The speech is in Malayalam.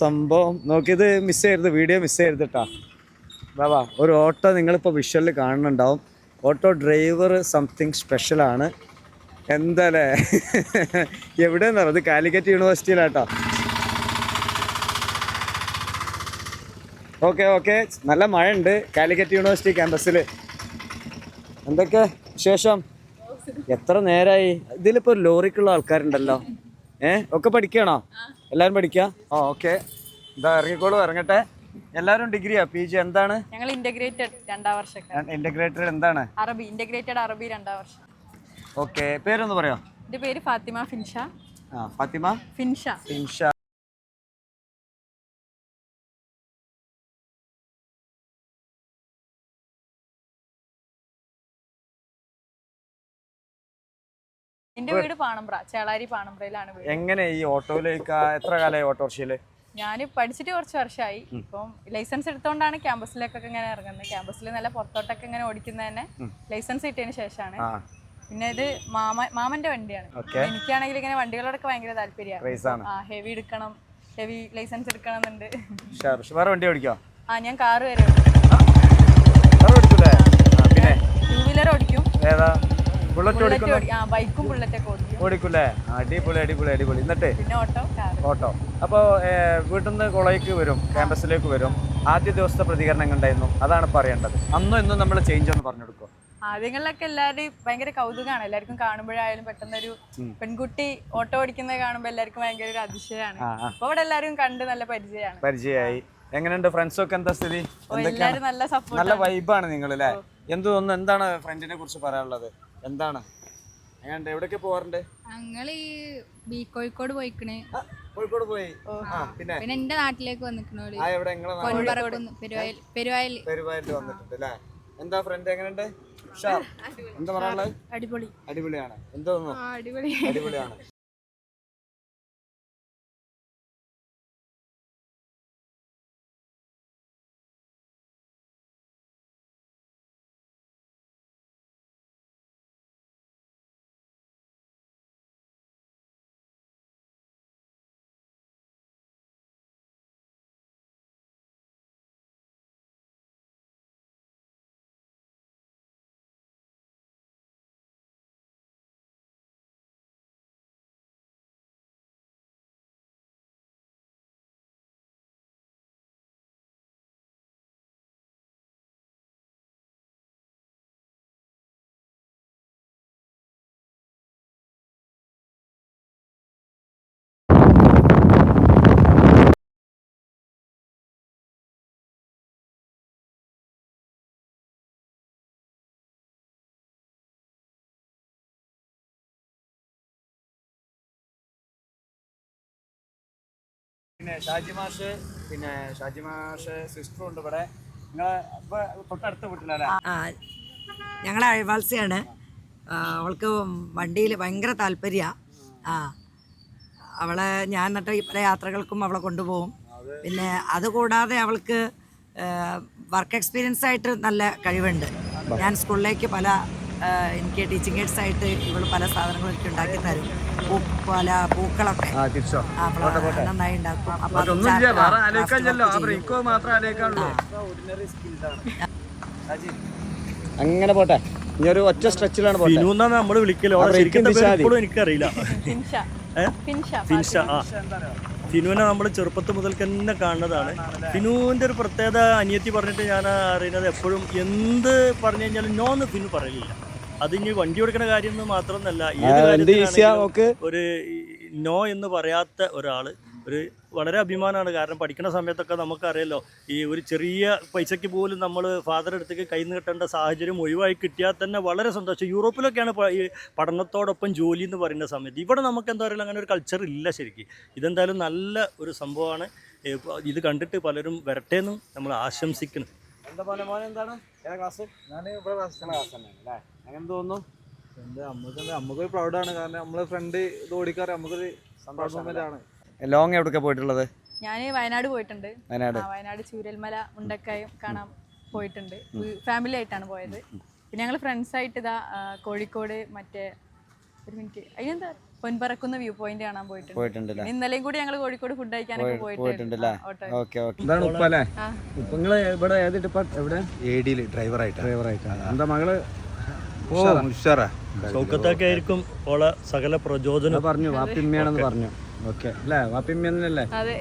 സംഭവം നോക്കിയത് മിസ് ചെയ്യരുത്, വീഡിയോ മിസ് ചെയ്യരുത് കേട്ടോ. ബാബാ ഒരു ഓട്ടോ നിങ്ങളിപ്പോൾ വിഷ്വലിൽ കാണുന്നുണ്ടാവും. ഓട്ടോ ഡ്രൈവർ സംതിങ് സ്പെഷ്യലാണ്. എന്താല്ലേ എവിടെയെന്ന് പറയുന്നത്? കാലിക്കറ്റ് യൂണിവേഴ്സിറ്റിയിലാട്ടോ. ഓക്കെ നല്ല മഴ ഉണ്ട് കാലിക്കറ്റ് യൂണിവേഴ്സിറ്റി ക്യാമ്പസിൽ. എന്തൊക്കെ വിശേഷം? എത്ര നേരമായി? ഇതിലിപ്പോൾ ലോറിക്കുള്ള ആൾക്കാരുണ്ടല്ലോ. ഒക്കെ പഠിക്കുകയാണോ? എല്ലാവരും പഠിക്കുക? ഓക്കെ. എന്താ ഇറങ്ങിക്കോളൂ, ഇറങ്ങട്ടെ. എല്ലാവരും ഡിഗ്രിയാ PG? എന്താണ്? ഞങ്ങൾ ഇന്റഗ്രേറ്റഡ് 2ാം വർഷം. ഇന്റഗ്രേറ്റഡ് എന്താണ്? അറബി, ഇന്റഗ്രേറ്റഡ് അറബി 2ാം വർഷം. ഓക്കെ, പേരൊന്ന് പറയോ? എന്റെ പേര് ഫാത്തിമ ഫിൻഷ. ഫാത്തിമ ഫിൻഷ. എന്റെ വീട് പാണമ്പ്ര, ചേളാരി പാണമ്പ്രയിലാണ് വീട്. എങ്ങനെ ഈ ഓട്ടോയിലേക്ക് എത്ര കാലമായി ഓട്ടോറിക്ഷയില്? ഞാൻ പഠിച്ചിട്ട് കുറച്ച് വർഷമായി. ഇപ്പം ലൈസൻസ് എടുത്തോണ്ടാണ് ക്യാമ്പസിലേക്കൊക്കെ ഇങ്ങനെ ഇറങ്ങുന്നത്. ക്യാമ്പസിൽ നല്ല പുറത്തോട്ടൊക്കെ ഇങ്ങനെ ഓടിക്കുന്നത് തന്നെ ലൈസൻസ് കിട്ടിയതിന് ശേഷമാണ്. പിന്നെ ഇത് മാമന്റെ വണ്ടിയാണ്. എനിക്കാണെങ്കിൽ ഇങ്ങനെ വണ്ടികളോടൊക്കെ ഭയങ്കര താല്പര്യമാണ്. ഹെവി എടുക്കണം, ഹെവി ലൈസൻസ് എടുക്കണം എന്നുണ്ട്. വണ്ടി ഓടിക്കോ? ഞാൻ കാറ് വരെ ടൂ വീലർ ഓടിക്കും. ബൈക്കും ബുള്ളറ്റൊക്കെ ഓടിക്കൂലേ? അടിപൊളി. എന്നിട്ട് പിന്നെ ഓട്ടോ. അപ്പോൾ വീട്ടിൽ നിന്ന് കോളേജിലേക്ക് വരും, ക്യാമ്പസിലേക്ക് വരും. ആദ്യ ദിവസത്തെ പ്രതികരണം ഉണ്ടായിരുന്നു, അതാണ് പറയേണ്ടത്. അന്നും ഇന്നും നമ്മൾ ചേഞ്ച് ഒന്ന് പറഞ്ഞു കൊടുക്കും. ആദ്യങ്ങളിലൊക്കെ എല്ലാവരും ഭയങ്കര കൗതുകമാണ്. എല്ലാവർക്കും കാണുമ്പോഴായാലും പെട്ടെന്നൊരു പെൺകുട്ടി ഓട്ടോ ഓടിക്കുന്നത് കാണുമ്പോൾ എല്ലാവർക്കും ഭയങ്കര ഒരു അതിശയമാണ്. അപ്പൊ ഇവിടെ എല്ലാവരും കണ്ട് നല്ല പരിചയമായി. എങ്ങനെയുണ്ട് ഫ്രണ്ട്സൊക്കെ? എന്താ സ്ഥിതി? എല്ലാവരും നല്ല സപ്പോർട്ട്, നല്ല വൈബാണ് നിങ്ങൾ അല്ലേ? എന്താണ് ഫ്രണ്ടിനെ കുറിച്ച് പറയാനുള്ളത്? എന്താണ് എവിടേക്ക് പോവാറുണ്ട്? ഞങ്ങള് കോഴിക്കോട് പോയിക്കണ്. കോഴിക്കോട് പോയി. പിന്നെ എന്റെ നാട്ടിലേക്ക് വന്നിക്കണോള് പെരുവായിൽ വന്നിട്ടുണ്ട് അല്ലേ? എന്താ ഫ്രണ്ട് എങ്ങനെയുണ്ട്? എന്താ പറയാനുള്ളത്? അടിപൊളിയാണ്. എന്താ തോന്നുന്നു? അടിപൊളിയാണ്. പിന്നെ ഷാജി മാഷ് സിസ്റ്ററും ഉണ്ട് ഇവിടെ. നിങ്ങളെ തൊട്ടടുത്ത വീട്ടിലല്ലേ? ഞങ്ങളെ അയൽവാസിയാണ്. അവൾക്ക് വണ്ടിയിൽ ഭയങ്കര താല്പര്യമാണ്. അവളെ ഞാൻ എന്നിട്ട് പല യാത്രകൾക്കും അവളെ കൊണ്ടുപോകും. പിന്നെ അതുകൂടാതെ അവൾക്ക് വർക്ക് എക്സ്പീരിയൻസ് ആയിട്ട് നല്ല കഴിവുണ്ട്. ഞാൻ സ്കൂളിലേക്ക് എനിക്ക് ടീച്ചിങ് എയ്ഡ്സ് ആയിട്ട് ഇവൾ പല സാധനങ്ങളും എനിക്ക് ഉണ്ടാക്കി തരും. പല പൂക്കളൊക്കെ നന്നായി ഉണ്ടാക്കും. അങ്ങനെ പോട്ടെ. ഇനി ഒരു ഒറ്റ സ്ട്രെച്ചിലാണ് നമ്മൾ വിളിക്കലോ? എനിക്കറിയില്ല. ഫിനുവിനെ നമ്മൾ ചെറുപ്പത്തിൽ മുതൽക്ക് തന്നെ കാണുന്നതാണ്. ഫിനുവിൻ്റെ ഒരു പ്രത്യേകത അനിയത്തി പറഞ്ഞിട്ട് ഞാൻ അറിയുന്നത്, എപ്പോഴും എന്ത് പറഞ്ഞു കഴിഞ്ഞാലും നോ എന്ന് ഫിനു പറയില്ല. അത് ഇനി വണ്ടി കൊടുക്കുന്ന കാര്യം മാത്രമൊന്നല്ല, ഏത് കാര്യത്തിലാണെങ്കിലും ഒരു നോ എന്ന് പറയാത്ത ഒരാള് ഒരു വളരെ അഭിമാനമാണ്. കാരണം പഠിക്കുന്ന സമയത്തൊക്കെ നമുക്കറിയാലോ, ഈ ഒരു ചെറിയ പൈസയ്ക്ക് പോലും നമ്മൾ ഫാദർ അടുത്തേക്ക് കൈ നീട്ടേണ്ട സാഹചര്യം ഒഴിവായി കിട്ടിയാൽ തന്നെ വളരെ സന്തോഷം. യൂറോപ്പിലൊക്കെയാണ് ഈ പഠനത്തോടൊപ്പം ജോലി എന്ന് പറയുന്ന സമയത്ത്. ഇവിടെ നമുക്ക് എന്താ പറയുക, അങ്ങനെ ഒരു കൾച്ചർ ഇല്ല ശരിക്കും. ഇതെന്തായാലും നല്ല ഒരു സംഭവമാണ്. ഇത് കണ്ടിട്ട് പലരും വരട്ടെ എന്നും നമ്മൾ ആശംസിക്കുന്നു. നമുക്കൊരു പ്രൗഡാണ്. കാരണം നമ്മളെ ഫ്രണ്ട് ഇത് ഓടിക്കാറ് നമുക്കൊരു സന്തോഷമാണ്. ലോങ് എവിടെയൊക്കെ പോയിട്ടുള്ളത്? ഞാൻ വയനാട് പോയിട്ടുണ്ട്. വയനാട് ചൂരൽമല, മുണ്ടക്കയം കാണാൻ പോയിട്ടുണ്ട്. ഫാമിലി ആയിട്ടാണ് പോയത്. പിന്നെ ഞങ്ങൾ ഫ്രണ്ട്സായിട്ട് കോഴിക്കോട് മറ്റേ ഒരു മിനിറ്റ് അതിനെന്താ പൊൻപറക്കുന്ന വ്യൂ പോയിന്റ് കാണാൻ പോയിട്ടുണ്ട്. പോയിട്ടുണ്ടല്ലേ? ഇന്നലെയും കൂടി ഞങ്ങൾ കോഴിക്കോട് ഫുഡ് കഴിക്കാനൊക്കെ പോയിട്ടുണ്ടല്ലേ? ഓട്ടോ. Okay okay. ഇതാണ് ഉപ്പ അല്ലേ? ഉപ്പ നിങ്ങള് ഇവിടെ ഏത് ഡിപ്പാർട്ട് എവിടെ? AD ഡ്രൈവറായിട്ടാണ്. എന്താ മകള് ഉഷാറാ. സൗഖ്യത്തൊക്കെ ആയിരിക്കും ഓളെ സകല പ്രചോദനം. പറഞ്ഞു വാപ്പിമ്മയാണെന്ന് പറഞ്ഞു. ഓക്കെ അല്ലേ? വാപ്പിമ്മ തന്നെയല്ലേ? അതെ.